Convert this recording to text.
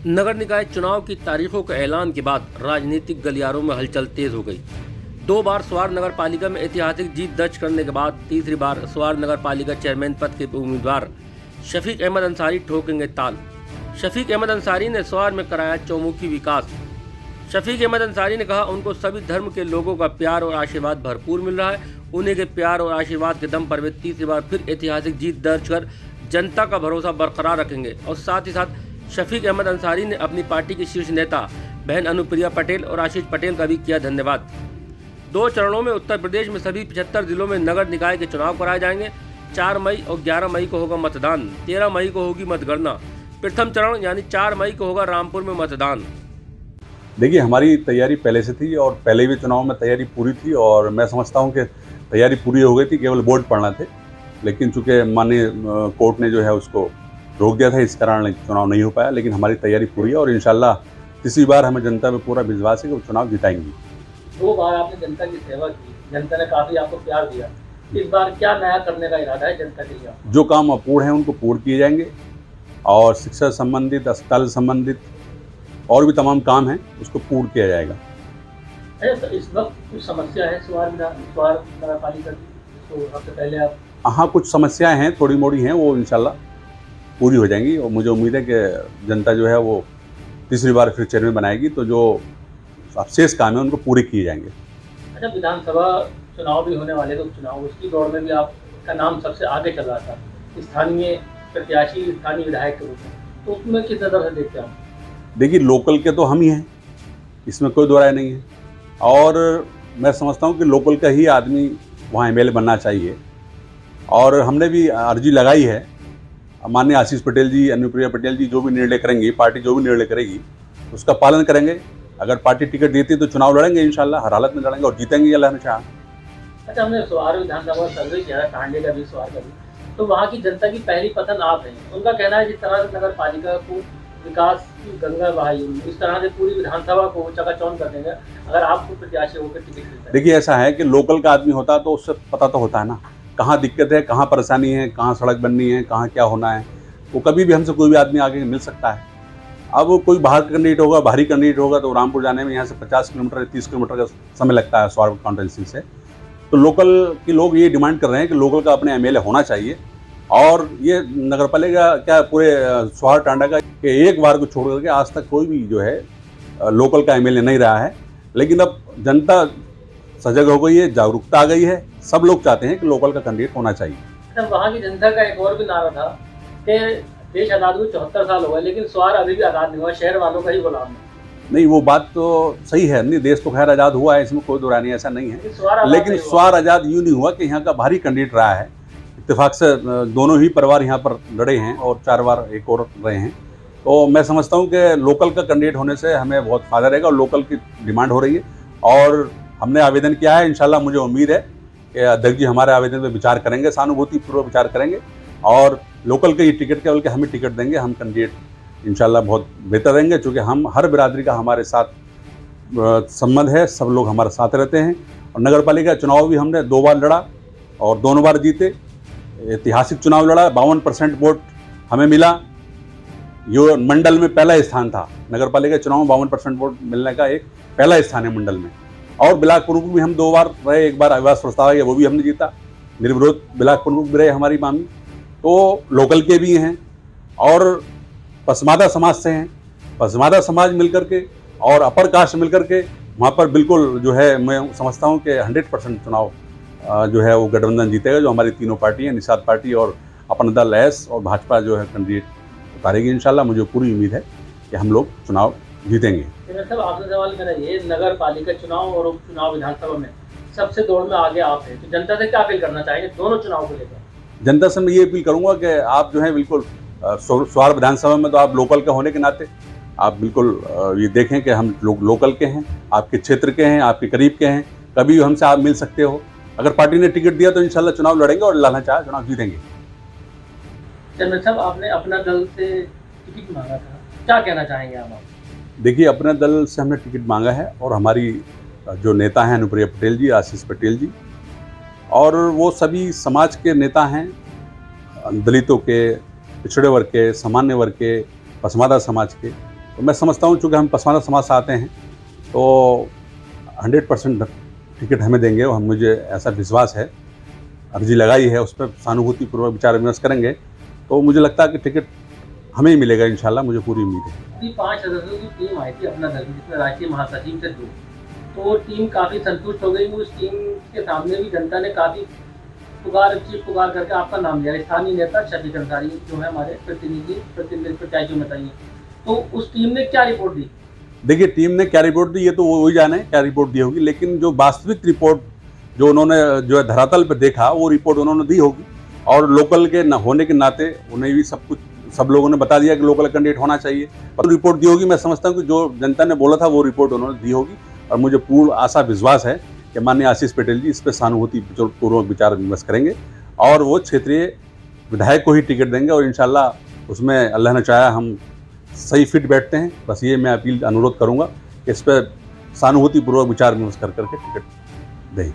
नगर निकाय चुनाव की तारीखों के ऐलान के बाद राजनीतिक गलियारों में हलचल तेज हो गई। 2 बार स्वार नगर पालिका में ऐतिहासिक जीत दर्ज करने के बाद तीसरी बार स्वार नगर पालिका चेयरमैन पद के उम्मीदवार शफीक अहमद अंसारी ठोकेंगे ताल। शफीक अहमद अंसारी ने स्वार में कराया चौमुखी विकास। शफीक अहमद अंसारी ने कहा, उनको सभी धर्म के लोगों का प्यार और आशीर्वाद भरपूर मिल रहा है। उन्हीं के प्यार और आशीर्वाद के दम पर वे तीसरी बार फिर ऐतिहासिक जीत दर्ज कर जनता का भरोसा बरकरार रखेंगे। और साथ ही साथ शफीक अहमद अंसारी ने अपनी पार्टी के शीर्ष नेता बहन अनुप्रिया पटेल और आशीष पटेल का भी किया धन्यवाद। 2 चरणों में उत्तर प्रदेश में सभी 75 जिलों में नगर निकाय के चुनाव कराए जाएंगे। 4 मई और 11 मई को होगा मतदान, 13 मई को होगी मतगणना। प्रथम चरण यानी 4 मई को होगा रामपुर में मतदान। देखिए, हमारी तैयारी पहले से थी और पहले भी चुनाव में तैयारी पूरी थी और मैं समझता हूं कि तैयारी पूरी हो गई थी, केवल वोट पड़ना थे। लेकिन चूंकि माननीय कोर्ट ने जो है उसको रोक दिया था, इस कारण चुनाव नहीं हो पाया। लेकिन हमारी तैयारी पूरी है और इंशाल्लाह तीसरी बार हमें जनता पे पूरा विश्वास है कि वो चुनाव जिताएंगी। 2 बार आपने जनता की सेवा की, जनता ने काफ़ी आपको प्यार दिया। इस बार क्या नया करने का इरादा है जनता के लिए? जो काम अपूर्ण हैं उनको पूर्ण किए जाएंगे और शिक्षा संबंधित, अस्पताल संबंधित और भी तमाम काम हैं उसको पूर्ण किया जाएगा। अच्छा, तो इस वक्त कुछ समस्या है स्वार नगर पालिका की, तो सबसे पहले आप? हाँ, कुछ समस्याएं हैं, थोड़ी मोड़ी हैं, वो इंशाल्लाह पूरी हो जाएंगी और मुझे उम्मीद है कि जनता जो है वो तीसरी बार फिर चेयरमैन बनाएगी, तो जो शेष काम है उनको पूरे किए जाएंगे। अच्छा, विधानसभा चुनाव भी होने वाले, तो चुनाव उसकी दौड़ में भी आपका नाम सबसे आगे चल रहा था, स्थानीय प्रत्याशी, स्थानीय विधायक के रूप में, तो उसमें किस नज़र से देखते हैं? देखिए, लोकल के तो हम ही हैं, इसमें कोई दो राय नहीं है। और मैं समझता हूँ कि लोकल का ही आदमी वहाँ एमएलए बनना चाहिए और हमने भी अर्जी लगाई है। माननीय आशीष पटेल जी, अनुप्रिया पटेल जी जो भी निर्णय करेंगी, पार्टी जो भी निर्णय करेगी उसका पालन करेंगे। अगर पार्टी टिकट देती है तो चुनाव लड़ेंगे, इंशाल्लाह हर हालत में लड़ेंगे और जीतेंगे अल्लाह ने चाहा। अच्छा, हमने स्वार विधानसभा सर्वे किया, टांडे का भी, स्वार का भी, तो वहाँ की जनता की पहली पसंद आप हैं। उनका कहना है जिस तरह से नगर पालिका को विकास की गंगा बहाई, इस तरह से पूरी विधानसभा को चकाचौंध कर देंगे अगर आपको प्रत्याशी होकर टिकट मिलता है। देखिए, ऐसा है कि लोकल का आदमी होता तो उससे पता तो होता है ना, कहाँ दिक्कत है, कहाँ परेशानी है, कहाँ सड़क बननी है, कहाँ क्या होना है। वो कभी भी हमसे कोई भी आदमी आगे मिल सकता है। अब कोई बाहर का कैंडिडेट होगा, बाहरी कैंडिडेट होगा तो रामपुर जाने में यहाँ से 50 किलोमीटर 30 किलोमीटर का समय लगता है स्वार कॉन्स्टिट्यूंसी से। तो लोकल के लोग ये डिमांड कर रहे हैं कि लोकल का अपने एमएलए होना चाहिए। और ये नगर पालिका क्या पूरे स्वार टांडा का कि एक बार को छोड़ करके आज तक कोई भी जो है लोकल का एमएलए नहीं रहा है। लेकिन अब जनता सजग हो गई है, जागरूकता आ गई है, सब लोग चाहते हैं कि लोकल का कैंडिडेट होना चाहिए। अच्छा, वहाँ की जनता का एक और भी नारा था कि देश आज़ाद हुए 74 साल हो गए लेकिन स्वार अभी भी आज़ाद नहीं हुआ, शहर वालों का ही गुलाम है। नहीं, वो बात तो सही है, नहीं देश तो खैर आज़ाद हुआ है, इसमें कोई दो राय नहीं, ऐसा नहीं है। लेकिन स्वार आज़ाद यूँ नहीं हुआ कि यहाँ का बाहरी कैंडिडेट रहा है। इत्तेफाक से दोनों ही परिवार यहाँ पर लड़े हैं और 4 बार एक और रहे हैं। तो मैं समझता हूँ कि लोकल का कैंडिडेट होने से हमें बहुत फायदा रहेगा और लोकल की डिमांड हो रही है और हमने आवेदन किया है। इंशाल्लाह मुझे उम्मीद है कि अध्यक्ष जी हमारे आवेदन पर विचार करेंगे, सहानुभूतिपूर्वक विचार करेंगे और लोकल के ही टिकट केवल के हमें टिकट देंगे। हम कैंडिडेट इंशाल्लाह बहुत बेहतर रहेंगे, चूँकि हम हर बिरादरी का हमारे साथ संबंध है, सब लोग हमारे साथ रहते हैं। और नगर पालिका चुनाव भी हमने 2 बार लड़ा और दोनों बार जीते। ऐतिहासिक चुनाव लड़ा, 52% वोट हमें मिला। यो मंडल में पहला स्थान था, नगर पालिका चुनाव में 52% वोट मिलने का एक पहला स्थान है मंडल में। और ब्लॉक प्रमुख भी हम 2 बार रहे, एक बार अविश्वास प्रस्ताव आया वो भी हमने जीता, निर्विरोध ब्लॉक प्रमुख भी रहे हमारी मामी। तो लोकल के भी हैं और पसमादा समाज से हैं। पसमादा समाज मिलकर के और अपर कास्ट मिलकर के वहाँ पर बिल्कुल जो है मैं समझता हूँ कि 100% चुनाव जो है वो गठबंधन जीतेगा, जो हमारी तीनों पार्टी हैं, निषाद पार्टी और अपना दल एस और भाजपा जो है कैंडिडेट उतारेगी। इंशाल्लाह मुझे पूरी उम्मीद है कि हम लोग चुनाव जीतेंगे। सर, आपसे सवाल मेरा ये, नगर पालिका चुनाव और उपचुनाव विधानसभा में सबसे दौड़ में आगे आप हैं, तो जनता से क्या अपील करना चाहेंगे दोनों चुनाव को लेकर? जनता से मैं ये अपील करूंगा कि आप जो है बिल्कुल स्वार विधानसभा में तो आप लोकल के होने के नाते आप बिल्कुल ये देखें कि हम लोग लोकल के हैं, आपके क्षेत्र के हैं, आपके करीब के हैं, कभी भी हमसे आप मिल सकते हो। अगर पार्टी ने टिकट दिया तो इंशाल्लाह चुनाव लड़ेंगे और अल्लाह ने चाहा चुनाव जीतेंगे। चंद्र साहब, आपने अपना दल से टिकट मांगा था, क्या कहना चाहेंगे आप? देखिए, अपने दल से हमने टिकट मांगा है और हमारी जो नेता हैं अनुप्रिया पटेल जी, आशीष पटेल जी, और वो सभी समाज के नेता हैं, दलितों के, पिछड़े वर्ग के, सामान्य वर्ग के, पसमादा समाज के। तो मैं समझता हूँ चूँकि हम पसमानदा समाज से आते हैं तो 100% टिकट हमें देंगे और मुझे ऐसा विश्वास है। अर्जी लगाई है, उस पर सहानुभूतिपूर्वक विचार विमर्श करेंगे तो मुझे लगता है कि टिकट हमें ही मिलेगा इंशाल्लाह, मुझे पूरी उम्मीद है। अभी 5 सदस्यों की टीम आई थी अपना दल, जिसमें राष्ट्रीय महासचिव थे 2, तो वो टीम काफ़ी संतुष्ट हो गई। उस टीम के सामने भी जनता ने काफ़ी पुकार करके आपका नाम लिया। स्थानीय नेता शफीक अंसारी जो है हमारे प्रतिनिधि प्रत्याशी बताइए, तो उस टीम ने क्या रिपोर्ट दी? देखिए, टीम ने क्या रिपोर्ट दी ये तो वही जाने क्या रिपोर्ट दी होगी, लेकिन जो वास्तविक रिपोर्ट जो उन्होंने जो है धरातल पर देखा वो रिपोर्ट उन्होंने दी होगी। और लोकल के न होने के नाते उन्हें भी सब लोगों ने बता दिया कि लोकल कैंडिडेट होना चाहिए, पर रिपोर्ट दी होगी। मैं समझता हूँ कि जो जनता ने बोला था वो रिपोर्ट उन्होंने दी होगी और मुझे पूर्ण आशा विश्वास है कि माननीय आशीष पटेल जी इस पर सहानुभूतिपूर्वक विचार विमर्श करेंगे और वो क्षेत्रीय विधायक को ही टिकट देंगे और इंशाल्लाह उसमें अल्लाह ने चाहा हम सही फिट बैठते हैं। बस ये मैं अपील अनुरोध करूँगा कि इस पर सहानुभूतिपूर्वक विचार विमर्श करके टिकट दें।